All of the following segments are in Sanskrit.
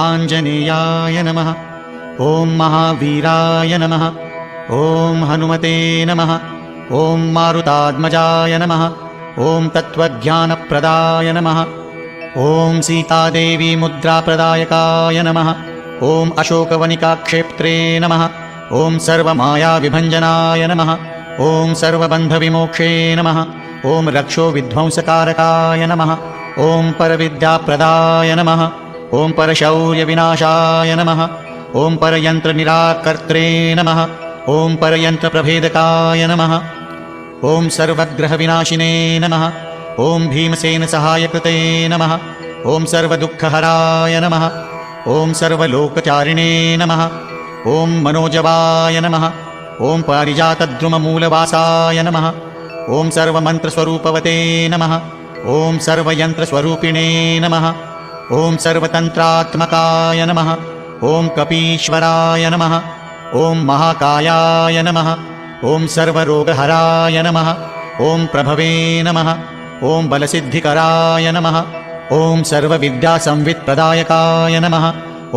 आञ्जनेयाय नमः। ॐ महावीराय नमः। ॐ हनुमते नमः। ॐ मारुतात्मजाय नमः। ॐ तत्त्वज्ञानप्रदाय नमः। ॐ सीतादेवी मुद्राप्रदायकाय नमः। ॐ अशोकवनिकाक्षेत्रे नमः। ॐ सर्वमायाविभञ्जनाय नमः। ॐ सर्वबन्धविमोक्षे नमः। ॐ रक्षोविध्वंसकारकाय नमः। ॐ परविद्याप्रदाय नमः। ॐ परशौर्यविनाशाय नमः। ॐ परयन्त्रनिराकर्त्रे नमः। ॐ परयन्त्रप्रभेदकाय नमः। ॐ सर्वग्रहविनाशिने नमः। ॐ भीमसेनसहायकृते नमः। ॐ सर्वदुःखहराय नमः। ॐ सर्वलोकचारिणे नमः। ॐ मनोजवाय नमः। ॐ पारिजातद्रुममूलवासाय नमः। ॐ सर्वमन्त्रस्वरूपवते नमः। ॐ सर्वयन्त्रस्वरूपिणे नमः। ॐ सर्वतन्त्रात्मकाय नमः। ॐ कपीश्वराय नमः। ॐ महाकायाय नमः। ॐ सर्वरोगहराय नमः। ॐ प्रभवे नमः। ॐ बलसिद्धिकराय नमः। ॐ सर्वविद्यासंवित्प्रदायकाय नमः।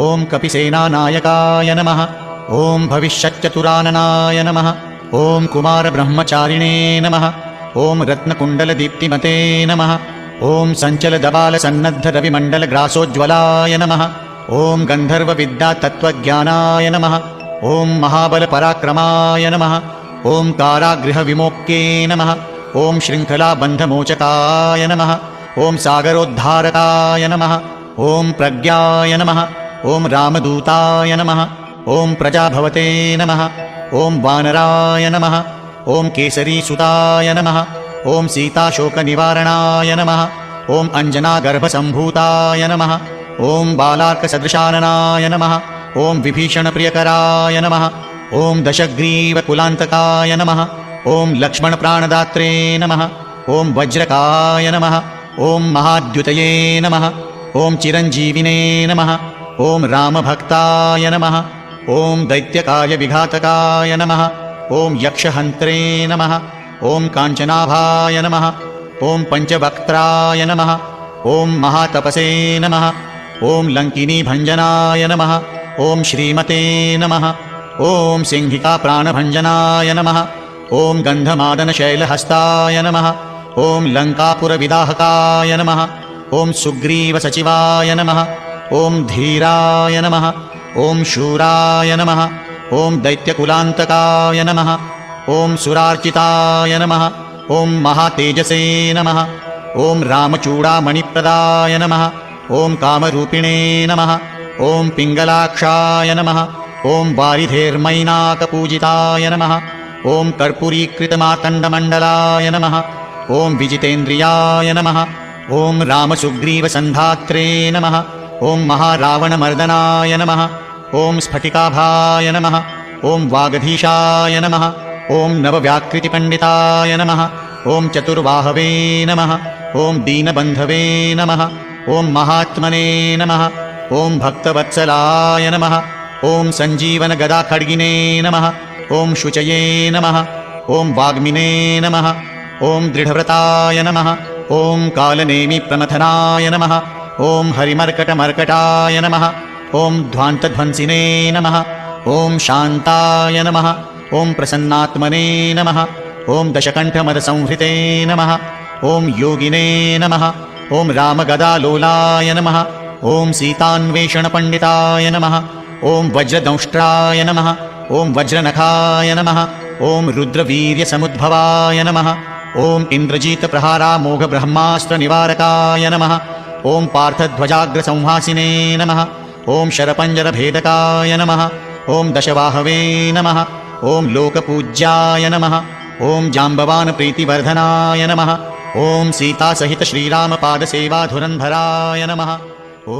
ॐ कपिसेनानायकाय नमः। ॐ भविष्यच्चतुराननाय नमः। ॐ कुमारब्रह्मचारिणे नमः। ॐ रत्नकुण्डलदीप्तिमते नमः। ॐ सञ्चलदबालसन्नद्धरविमण्डलग्रासोज्ज्वलाय नमः। ॐ गन्धर्वविद्यातत्त्वज्ञानाय नमः। ॐ महाबलपराक्रमाय नमः। ॐ कारागृहविमोक्त्ये नमः। ॐ शृङ्खलाबन्धमोचकाय नमः। ॐ सागरोद्धारकाय नमः। ॐ प्रज्ञाय नमः। ॐ रामदूताय नमः। ॐ प्रजाभवते नमः। ॐ वानराय नमः। ॐ केसरीसुताय नमः। ॐ सीताशोकनिवारणाय नमः। ॐ अञ्जनागर्भसम्भूताय नमः। ॐ बालार्कसदृशाननाय नमः। ॐ विभीषणप्रियकराय नमः। ॐ दशग्रीवकुलान्तकाय नमः। ॐ लक्ष्मणप्राणदात्रे नमः। ॐ वज्रकाय नमः। ॐ महाद्युतये नमः। ॐ चिरञ्जीविने नमः। ॐ रामभक्ताय नमः। ॐ दैत्यकार्यविघातकाय नमः। ॐ यक्षहन्त्रे नमः। ॐ काञ्चनाभाय नमः। ॐ पञ्चवक्त्राय नमः। ॐ महातपसे नमः। ॐ लङ्किनीभञ्जनाय नमः। ॐ श्रीमते नमः। ॐ सिंहिकाप्राणभञ्जनाय नमः। ॐ गन्धमादनशैलहस्ताय नमः। ॐ लङ्कापुरविदाहकाय नमः। ॐ सुग्रीवसचिवाय नमः। ॐ धीराय नमः। ॐ शूराय नमः। ॐ दैत्यकुलान्तकाय नमः। ॐ सुरार्चिताय नमः। ॐ महातेजसे नमः। ॐ रामचूडामणिप्रदाय नमः। ॐ कामरूपिणे नमः। ॐ पिङ्गलाक्षाय नमः। ॐ वारिधेर्मैनाकपूजिताय नमः। ॐ कर्पूरीकृतमातण्डमण्डलाय नमः। ॐ विजितेन्द्रियाय नमः। ॐ रामसुग्रीवसन्धात्रे नमः। ॐ महारावणमर्दनाय नमः। ॐ स्फटिकाभाय नमः। ॐ वागधीशाय नमः। ॐ नवव्याकृतिपण्डिताय नमः। ॐ चतुर्बाहवे नमः। ॐ दीनबन्धवे नमः। ॐ महात्मने नमः। ॐ भक्तवत्सलाय नमः। ॐ सञ्जीवनगदाखड्गिने नमः। ॐ शुचये नमः। ॐ वाग्मिने नमः। ॐ दृढव्रताय नमः। ॐ कालनेमिप्रमथनाय नमः। ॐ हरिमर्कटमर्कटाय नमः। ॐ ध्वान्तध्वंसिने नमः। ॐ शान्ताय नमः। ॐ प्रसन्नात्मने नमः। ॐ दशकण्ठमदसंहृते नमः। ॐ योगिने नमः। ॐ रामगदालोलाय नमः। ॐ सीतान्वेषणपण्डिताय नमः। ॐ वज्रदंष्ट्राय नमः। ॐ वज्रनखाय नमः। ॐ रुद्रवीर्यसमुद्भवाय नमः। ॐ इन्द्रजितप्रहारामोघब्रह्मास्त्रनिवारकाय नमः। ॐ पार्थध्वजाग्रसंहासिने नमः। ॐ शरपञ्जरभेदकाय नमः। ॐ दशबाहवे नमः। ॐ लोकपूज्याय नमः। ॐ जाम्बवानप्रीतिवर्धनाय नमः। ॐ सीतासहितश्रीरामपादसेवाधुरन्धराय नमः। ॐ